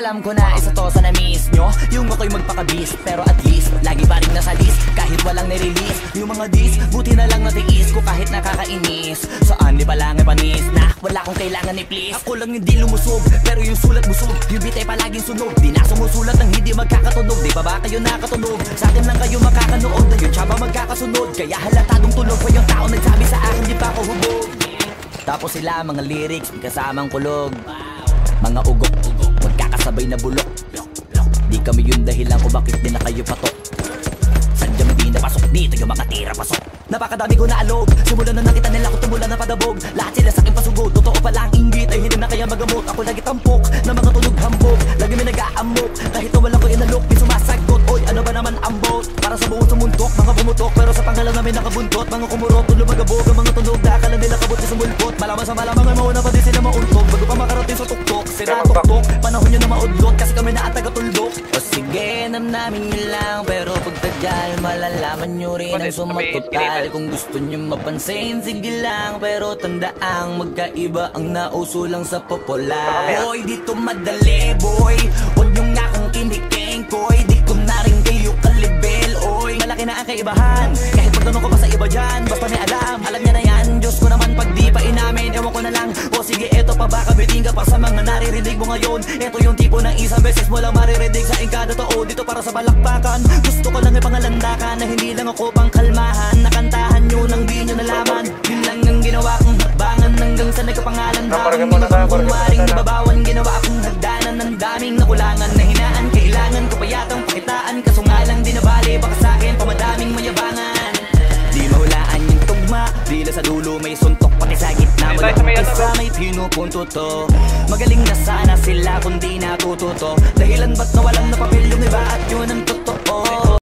Alam ko na isa to sa na-miss nyo, yung ako'y magpakabis. Pero at least, lagi pa rin nasa list kahit walang nirelease. Yung mga dis, buti na lang natiis ko kahit nakakainis. Saan di pa lang ay panis na wala akong kailangan ni please. Ako lang hindi lumusog, pero yung sulat busog. Yung bitay palaging sunog, di na sumusulat ng hindi magkakatunog. Di ba ba kayo nakatunog? Sa akin lang kayo makakanood, na yun siya ba magkakasunod? Kaya halatadong tulog pa yung tao nagsabi sa akin di pa ako hubog. Tapos sila mga lyrics, may kasamang kulog. Mga ugok, magkakasabay na bulok. Di kami yung dahilan kung bakit di na kayo patok. Sadyang di napasok, di tayo makatira pasok. Napakadami ko na alog, simulan na nakita nila ko tumulan na padabog. Lahat sila sa akin pasugod, totoo pala ang inggit ay hindi na kaya magamot. Ako lagi tampok, na mga tunog hambog. Lagi may nag-aamok, kahit na wala ko inalok. May sumasagot, oy ano ba naman ang bot? Para sa buong sumundok, mga bumutok. Pero sa pangalaw namin nakabuntot. Mga kumurot, tulo magabog, ang mga tunog. Akala nila kabot na sumulpot. Malaman sa malamang ay mauna pa din sila mauntog. Bago pa makarating sa tuktok, sira tuktok. Panahon nyo na maudlot, kasi kami na at taga-tuldok. O sige, namnamin nyo lang, pero pagtagal malalaman nyo rin ang sumakotal. Kung gusto nyo mapansin, sige lang. Pero tandaang magkaiba ang nauso lang sa popular. Boy, dito madali, boy. Huwag nyo nga akong kiniking, koy. Di ko na rin kayo kalibel, oy. Malaki na ang kaibahan, kahit pagtanong ko pa sa iba dyan. Basta may alam, alam niya na yan. Diyos ko naman pag di pa inamin, ewan ko na lang. O sige, eto pa ba, kabiting ka pa sa mga naririnig mo ngayon. Eto yung tipo ng isang beses mo lang maririnig sa kada tao. Dito para sa balakbakan, gusto ko lang ipangalandakan na hindi lang ako pang kalmahan. Nakantahan nyo nang di nyo nalaman. Yun lang ang ginawa kong hakbangan hanggang sa nagkapangalan. Daming minabang kung maring nababawan. Ginawa akong hagdanan ng daming nakulangan na hinaan. Kailangan ko pa yatang pakitaan, kaso nga lang di nabali. Baka sa akin pamadaming mayabangan. Di mahulaan yung tugma, dila sa dulo may suntok. Pati sa gitna mag-isa may pinupunto to. Magaling na sana sila kung di natututo. Dahilan ba't nawalan na